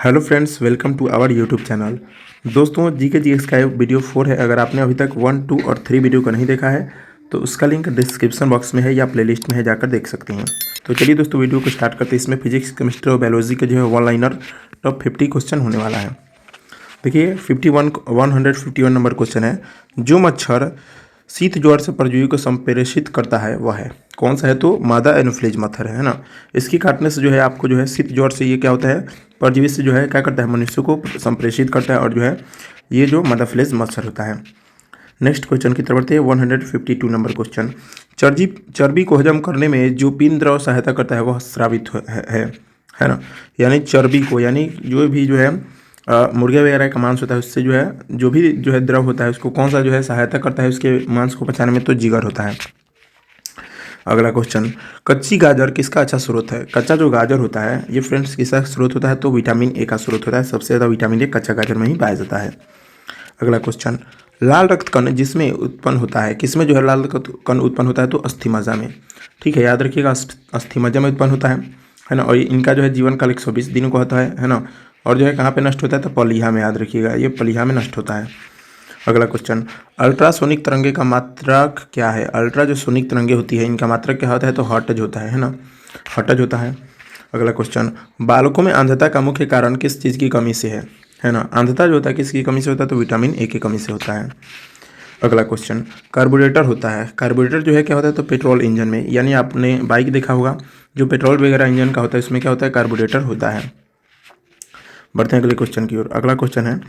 Hello friends, welcome to our YouTube channel. दोस्तों, जी के जी एक्स का वीडियो 4 है। अगर आपने अभी तक 1, 2 और 3 वीडियो को नहीं देखा है तो उसका लिंक डिस्क्रिप्शन बॉक्स में है या प्लेलिस्ट में है, जाकर देख सकते हैं। तो चलिए दोस्तों, वीडियो को स्टार्ट करते हैं। इसमें फिजिक्स, केमिस्ट्री और बायोलॉजी के जो है वन लाइनर टॉप 50 क्वेश्चन होने वाला है। देखिए 151 नंबर क्वेश्चन है। जो मच्छर शीत ज्वर से परजीवी को संप्रेषित करता है वह है कौन सा है? तो मादा एनोफ्िलीज मच्छर है ना। इसकी काटने से जो है आपको जो है शीत ज्वर से ये क्या होता है, परजीवी से जो है क्या करता है, मनुष्य को संप्रेषित करता है, और जो है ये जो मादाफ्लेज मच्छर होता है। नेक्स्ट क्वेश्चन की तरफ बढ़ते हैं। 152 नंबर क्वेश्चन। चर्बी को हजम करने में जो पीन द्रव सहायता करता है वह स्रावित है ना। यानी चर्बी को, यानी जो है मुर्गे वगैरह का मांस होता है, उससे जो भी जो है द्रव होता है उसको कौन सा जो है सहायता करता है उसके मांस को पचाने में? तो जिगर होता है। अगला क्वेश्चन। कच्ची गाजर किसका अच्छा स्रोत है? कच्चा जो गाजर होता है ये फ्रेंड्स किसका स्रोत होता है? तो विटामिन ए का स्रोत होता है। सबसे ज़्यादा विटामिन ए कच्चा गाजर में ही पाया जाता है। अगला क्वेश्चन। लाल रक्त कण जिसमें उत्पन्न होता है, किसमें जो है लाल रक्त कण उत्पन्न होता है? तो अस्थिमज्जा में। ठीक है, याद रखिएगा, अस्थिमज्जा में उत्पन्न होता है ना। और इनका जो है जीवन काल 120 दिनों का होता है ना। और जो है कहाँ पे नष्ट होता है? तो पलीहा में। याद रखिएगा, ये पलीहा में नष्ट होता है। अगला क्वेश्चन। अल्ट्रासोनिक तरंगे का मात्रक क्या है? अल्ट्रा जो सोनिक तरंगे होती है इनका मात्रक क्या होता है? तो हर्ट्ज होता है ना, हर्ट्ज होता है। अगला क्वेश्चन। बालकों में अंधता का मुख्य कारण किस चीज़ की कमी से है ना। अंधता जो होता है किसकी कमी से होता है? तो विटामिन ए की कमी से होता है। अगला क्वेश्चन। कार्बोरेटर होता है, कार्बोरेटर जो है क्या होता है? तो पेट्रोल इंजन में, यानी आपने बाइक देखा होगा जो पेट्रोल वगैरह इंजन का होता है उसमें क्या होता है? कार्बोरेटर होता है। बढ़ते हैं अगले क्वेश्चन की ओर। अगला क्वेश्चन है।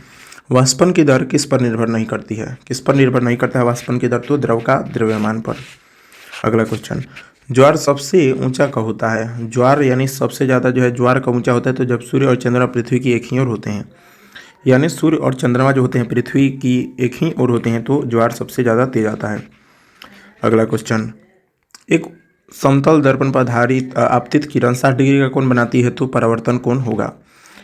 वाष्पन की दर किस पर निर्भर नहीं करती है? किस पर निर्भर नहीं करता है वाष्पन की दर? तो द्रव का द्रव्यमान पर। अगला क्वेश्चन। ज्वार सबसे ऊंचा कब होता है? ज्वार यानी सबसे ज़्यादा जो है ज्वार कब ऊंचा होता है? तो जब सूर्य और चंद्रमा पृथ्वी की एक ही ओर होते हैं, यानी सूर्य और चंद्रमा जो होते हैं पृथ्वी की एक ही ओर होते हैं, तो ज्वार सबसे ज़्यादा तेज आता है। अगला क्वेश्चन। एक समतल दर्पण पर आधारित आपतित किरण 60 डिग्री का कोण बनाती है, तो परावर्तन कोण होगा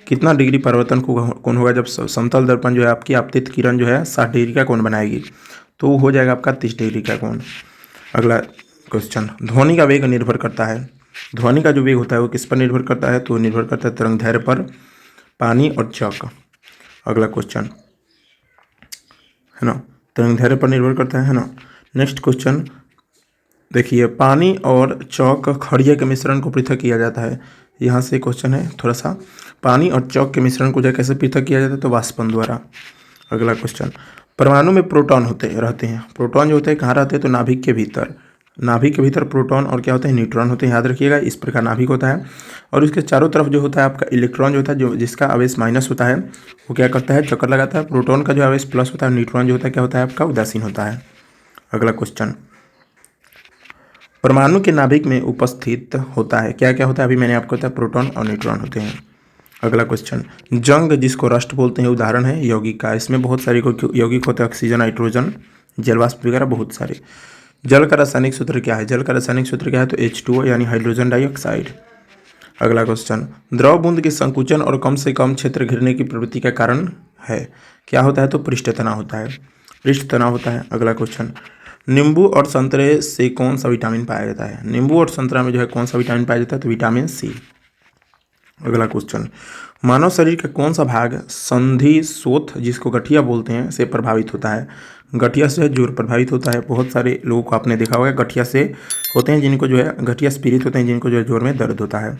कितना डिग्री? परावर्तन कोण होगा जब समतल दर्पण जो है आपकी आपतित किरण जो है 60 डिग्री का कोण बनाएगी, तो वो हो जाएगा आपका 30 डिग्री का कोण। अगला क्वेश्चन। ध्वनि का वेग निर्भर करता है, ध्वनि का जो वेग होता है वो किस पर निर्भर करता है? तो निर्भर करता है तरंग दैर्ध्य पर, पानी और चौक। अगला क्वेश्चन है ना, तरंग दैर्ध्य पर निर्भर करता है ना। नेक्स्ट क्वेश्चन देखिए, पानी और चौक खड़िया के मिश्रण को पृथक किया जाता है। यहाँ से क्वेश्चन है थोड़ा सा, पानी और चौक के मिश्रण को जो कैसे पृथक किया जाता है? तो वाष्पन द्वारा। अगला क्वेश्चन। परमाणु में प्रोटॉन रहते हैं, प्रोटॉन जो होते हैं कहाँ रहते हैं? तो नाभिक के भीतर, नाभिक के भीतर प्रोटॉन और क्या होते हैं? न्यूट्रॉन होते हैं। याद रखिएगा, इस प्रकार नाभिक होता है और उसके चारों तरफ जो होता है आपका इलेक्ट्रॉन जो होता है, जो जिसका आवेश माइनस होता है वो क्या करता है? चक्कर लगाता है। प्रोटॉन का जो आवेश प्लस होता है, न्यूट्रॉन जो होता है क्या होता है आपका? उदासीन होता है। अगला क्वेश्चन। परमाणु के नाभिक में उपस्थित होता है क्या क्या होता है? अभी मैंने आपको बताया, प्रोटॉन और न्यूट्रॉन होते हैं। अगला क्वेश्चन। जंग जिसको रस्ट बोलते हैं उदाहरण है यौगिक का। इसमें बहुत सारे यौगिक होते हैं, ऑक्सीजन, नाइट्रोजन, जलवाष्प वगैरह बहुत सारे। जल का रासायनिक सूत्र क्या है? जल का रासायनिक सूत्र क्या है? तो H2O यानी हाइड्रोजन डाइऑक्साइड। अगला क्वेश्चन। द्रव बूंद के संकुचन और कम से कम क्षेत्र घिरने की प्रवृत्ति का कारण है क्या होता है? तो पृष्ठ तनाव होता है, पृष्ठ तनाव होता है। अगला क्वेश्चन। नींबू और संतरे से कौन सा विटामिन पाया जाता है? नींबू और संतरा में जो है कौन सा विटामिन पाया जाता है? तो विटामिन सी। अगला क्वेश्चन। मानव शरीर का कौन सा भाग संधि शोथ जिसको गठिया बोलते हैं से प्रभावित होता है? गठिया से जोर प्रभावित होता है। बहुत सारे लोगों को आपने देखा होगा गठिया से होते हैं, जिनको जो है गठिया पीड़ित होते हैं, जिनको जो है जोर में दर्द होता है।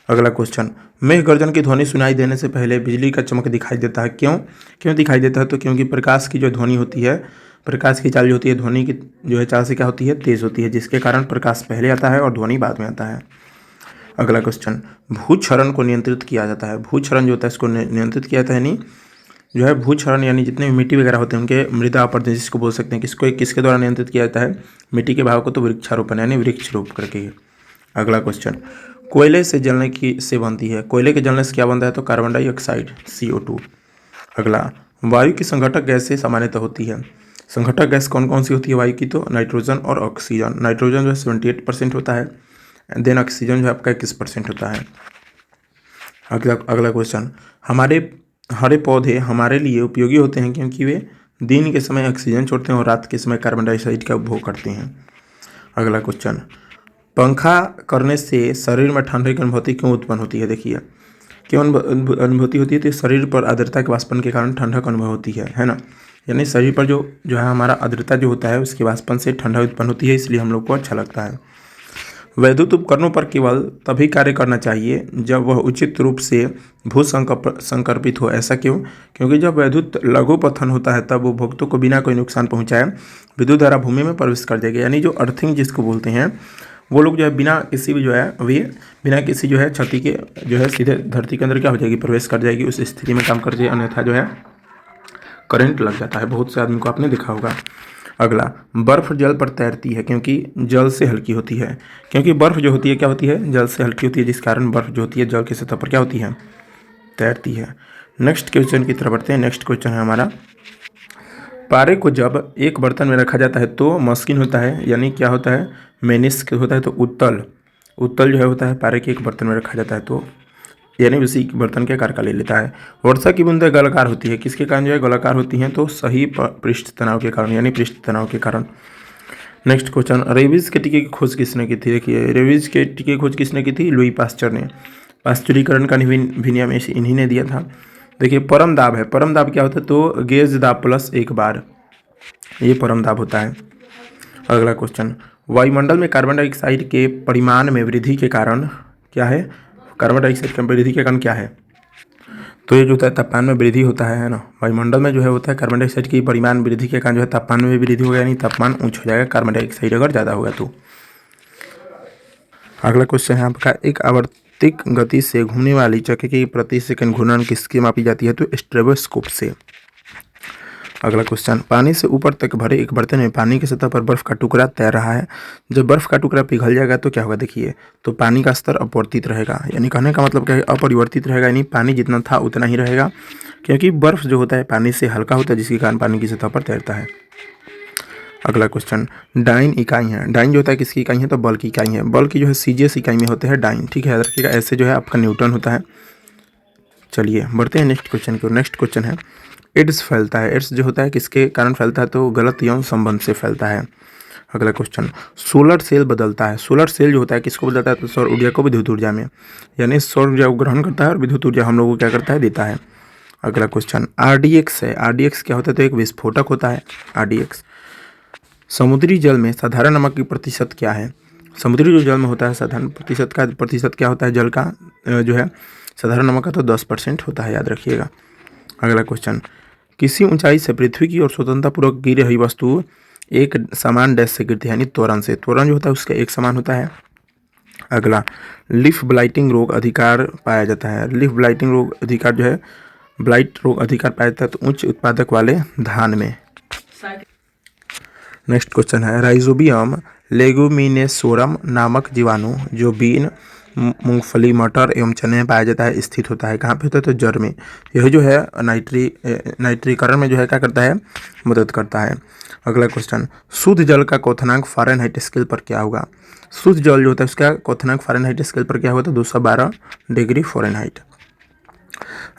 अगला क्वेश्चन। मेघ गर्जन की ध्वनि सुनाई देने से पहले बिजली का चमक दिखाई देता है, क्यों? क्यों दिखाई देता है? तो क्योंकि प्रकाश की जो ध्वनि होती है, प्रकाश की चाल जो होती है, ध्वनि की जो है चाल से क्या होती है? तेज होती है, जिसके कारण प्रकाश पहले आता है और ध्वनि बाद में आता है। अगला क्वेश्चन। भूक्षरण को नियंत्रित किया जाता है, भूक्षरण जो होता है इसको नियंत्रित किया जाता है, यानी जो है भूक्षरण यानी जितने भी मिट्टी वगैरह होते हैं उनके मृदा अपरदन जिसको बोल सकते हैं, किसको किसके द्वारा नियंत्रित किया जाता है? मिट्टी के भाव को तो वृक्षारोपण यानी वृक्ष रोप करके। अगला क्वेश्चन। कोयले से जलने की से बनती है, कोयले के जलने से क्या बनता है? तो कार्बन डाइऑक्साइड CO2। अगला। वायु की संघटक गैस से सामान्यतः होती है, संघटक गैस कौन कौन सी होती है वायु की? तो नाइट्रोजन और ऑक्सीजन। नाइट्रोजन जो है 78% होता है, देन ऑक्सीजन जो है आपका 21% होता है। अगला क्वेश्चन। हमारे हरे पौधे हमारे लिए उपयोगी होते हैं क्योंकि वे दिन के समय ऑक्सीजन छोड़ते हैं और रात के समय कार्बन डाइऑक्साइड का उपभोग करते हैं। अगला क्वेश्चन। पंखा करने से शरीर में ठंड की अनुभूति क्यों उत्पन्न होती है? देखिए, क्यों अनुभूति होती है? तो शरीर पर आर्द्रता के वाष्पन के कारण ठंडक अनुभव होती है ना। यानी शरीर पर जो है हमारा आर्द्रता जो होता है उसके वाष्पन से ठंडा उत्पन्न होती है, इसलिए हम लोग को अच्छा लगता है। वैद्युत उपकरणों पर केवल तभी कार्य करना चाहिए जब वह उचित रूप से भू संकर्पित हो। ऐसा क्यों? क्योंकि जब वैद्युत लघु पतन होता है तब उपभोक्ता को बिना कोई नुकसान पहुंचाए विद्युत धारा भूमि में प्रवेश कर जाएगी। यानी जो अर्थिंग जिसको बोलते हैं वो लोग जो है बिना किसी भी जो है वे बिना किसी जो है क्षति के जो है सीधे धरती के अंदर क्या हो जाएगी, प्रवेश कर जाएगी। उस स्थिति में काम करती है, अन्यथा जो है करंट लग जाता है। बहुत से आदमी को आपने देखा होगा। अगला, बर्फ जल पर तैरती है क्योंकि जल से हल्की होती है। क्योंकि बर्फ जो होती है क्या होती है, जल से हल्की होती है, जिस कारण बर्फ जो होती है जल की सतह पर क्या होती है, तैरती है। नेक्स्ट क्वेश्चन की तरफ बढ़ते हैं। नेक्स्ट क्वेश्चन है हमारा, पारे को जब एक बर्तन में रखा जाता है तो मस्किन होता है, यानी क्या होता है, मेनिस्क होता है, तो उत्तल जो है होता है पारे के एक बर्तन में रखा जाता है तो यानी उसी बर्तन के आकार का ले लेता है। वर्षा की बूंदें गोलाकार होती है, किसके कारण जो है गोलाकार होती हैं, तो सही पृष्ठ तनाव के कारण, यानी पृष्ठ तनाव के कारण। नेक्स्ट क्वेश्चन, रेबीज के टीके की खोज किसने की थी? देखिए रेबीज के टीके की खोज किसने की थी? लुई पास्चर ने। पास्चुरीकरण का विनियम इन्हीं ने दिया था। देखिए परम दाब है, परम दाब क्या होता है, तो गेज दाब प्लस एक बार, ये परम दाब होता है। अगला क्वेश्चन, वायुमंडल में कार्बन डाइऑक्साइड के परिमाण में वृद्धि के कारण क्या है? कार्बन डाइऑक्साइड की वृद्धि के कारण क्या है? तो ये जो होता है तापमान में वृद्धि होता है ना। वायुमंडल में जो है होता है कार्बन डाइऑक्साइड की परिमाण वृद्धि के कारण जो है तापमान में भी वृद्धि होगा, यानी तापमान ऊंच हो जाएगा कार्बन डाइऑक्साइड अगर ज़्यादा होगा तो। अगला क्वेश्चन है आपका, एक आवर्तिक गति से घूमने वाली चक्के की प्रति सेकंड घूर्णन किसकी मापी जाती है? तो स्ट्रोबोस्कोप से। अगला क्वेश्चन, पानी से ऊपर तक भरे एक बर्तन में पानी की सतह पर बर्फ का टुकड़ा तैर रहा है। जब बर्फ का टुकड़ा पिघल जाएगा तो क्या होगा? देखिए, तो पानी का स्तर अपरिवर्तित रहेगा, यानी कहने का मतलब क्या है, अपरिवर्तित रहेगा, यानी पानी जितना था उतना ही रहेगा, क्योंकि बर्फ जो होता है पानी से हल्का होता है, जिसके कारण पानी की सतह पर तैरता है। अगला क्वेश्चन, डाइन इकाई है। डाइन जो होता है किसकी इकाई है? तो बल की इकाई है। बल की जो है सीजीएस इकाई में होते हैं डाइन, ठीक है, याद रखिएगा। ऐसे जो है आपका न्यूटन होता है। चलिए बढ़ते हैं नेक्स्ट क्वेश्चन की। नेक्स्ट क्वेश्चन है, एड्स फैलता है। एड्स जो होता है किसके कारण फैलता है? तो गलत यौन संबंध से फैलता है। अगला क्वेश्चन, सोलर सेल बदलता है। सोलर सेल जो होता है किसको बदलता है? तो सौर ऊर्जा को विद्युत ऊर्जा में, यानी सौर ऊर्जा को ग्रहण करता है और विद्युत ऊर्जा हम लोगों को क्या करता है, देता है। अगला क्वेश्चन, आरडीएक्स है। आरडीएक्स क्या होता है? तो एक विस्फोटक होता है आरडीएक्स। समुद्री जल में साधारण नमक की प्रतिशत क्या है? समुद्री जो जल में होता है साधारण प्रतिशत क्या होता है जल का जो है साधारण नमक का? तो 10% होता है, याद रखिएगा। अगला क्वेश्चन, किसी ऊंचाई से पृथ्वी की ओर स्वतंत्रतापूर्वक गिर रही वस्तु एक समान डैश से गिरती है, यानी त्वरण से। त्वरण जो होता है उसका एक समान होता है। अगला, लीफ ब्लाइटिंग रोग अधिकार पाया जाता है। लीफ ब्लाइटिंग रोग अधिकार जो है ब्लाइट रोग अधिकार पाया जाता है तो उच्च उत्पादक वाले धान में। नेक्स्ट क्वेश्चन है, राइजोबियम लेगुमिनेसोरम नामक जीवाणु जो बीन, मूंगफली, मटर एवं चने में पाया जाता है स्थित होता है। कहाँ पे होता है? तो जड़ में। यह जो है नाइट्रीकरण में जो है क्या करता है? मदद करता है। अगला क्वेश्चन, शुद्ध जल का क्वथनांक फ़ारेनहाइट स्केल पर क्या होगा? शुद्ध जल जो होता है उसका क्वथनांक फ़ारेनहाइट स्केल पर क्या होता है? 212 डिग्री फ़ारेनहाइट।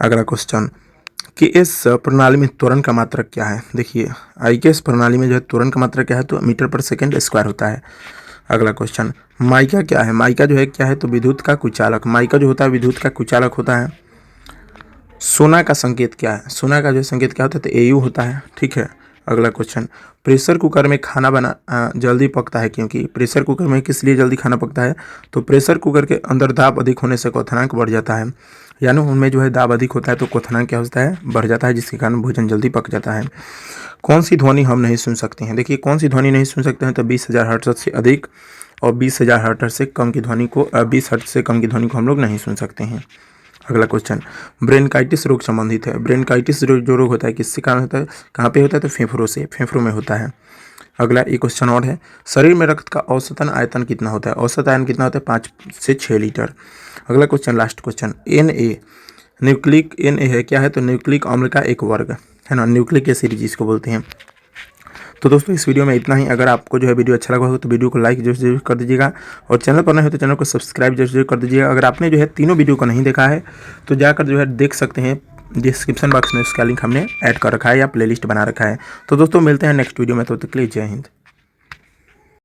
अगला क्वेश्चन, केएस प्रणाली में त्वरण का मात्रक क्या है? देखिए आईकेएस प्रणाली में जो है त्वरण का मात्रक क्या है? तो मीटर पर सेकेंड स्क्वायर होता है। अगला क्वेश्चन, माइका क्या है? माइका जो है क्या है? तो विद्युत का कुचालक। माइका जो होता है विद्युत का कुचालक होता है। सोना का संकेत क्या है? सोना का जो संकेत क्या होता है? तो एयू होता है, ठीक है। अगला क्वेश्चन, प्रेशर कुकर में खाना बना जल्दी पकता है क्योंकि? प्रेशर कुकर में किस लिए जल्दी खाना पकता है? तो प्रेशर कुकर के अंदर दाब अधिक होने से क्वथनांक बढ़ जाता है, यानी उनमें जो है दाब अधिक होता है तो क्वथनांक क्या होता है? बढ़ जाता है, जिसके कारण भोजन जल्दी पक जाता है। कौन सी ध्वनि हम नहीं सुन सकते हैं? देखिए कौन सी ध्वनि नहीं सुन सकते हैं? तो 20,000 हर्ट्ज से अधिक और 20,000 हर्ट्ज से कम की ध्वनि को 20 हर्ट्ज से कम की ध्वनि को हम लोग नहीं सुन सकते हैं। अगला क्वेश्चन, ब्रेनकाइटिस रोग संबंधित है। ब्रेनकाइटिस जो रोग होता है किससे कारण होता है? कहाँ पे होता है? तो फेफड़ों से, फेफड़ों में होता है। अगला एक क्वेश्चन और है, शरीर में रक्त का औसतन आयतन कितना होता है? औसत आयतन कितना होता है? 5 से 6 लीटर। अगला question, last question, Na nucleic Na है क्या है? तो न्यूक्लिक अम्ल का एक वर्ग है ना, न्यूक्लिक एसिड जिसको बोलते हैं। तो दोस्तों इस वीडियो में इतना ही। अगर आपको जो है वीडियो अच्छा लगा हो तो वीडियो को लाइक जरूर कर दीजिएगा और चैनल पर नए हो तो चैनल को सब्सक्राइब जरूर कर दीजिएगा। अगर आपने जो है तीनों वीडियो को नहीं देखा है तो जाकर जो है देख सकते हैं, डिस्क्रिप्शन बॉक्स में उसका लिंक हमने ऐड कर रखा है या प्लेलिस्ट बना रखा है। तो दोस्तों मिलते हैं नेक्स्ट वीडियो में, तो तक के लिए जय हिंद।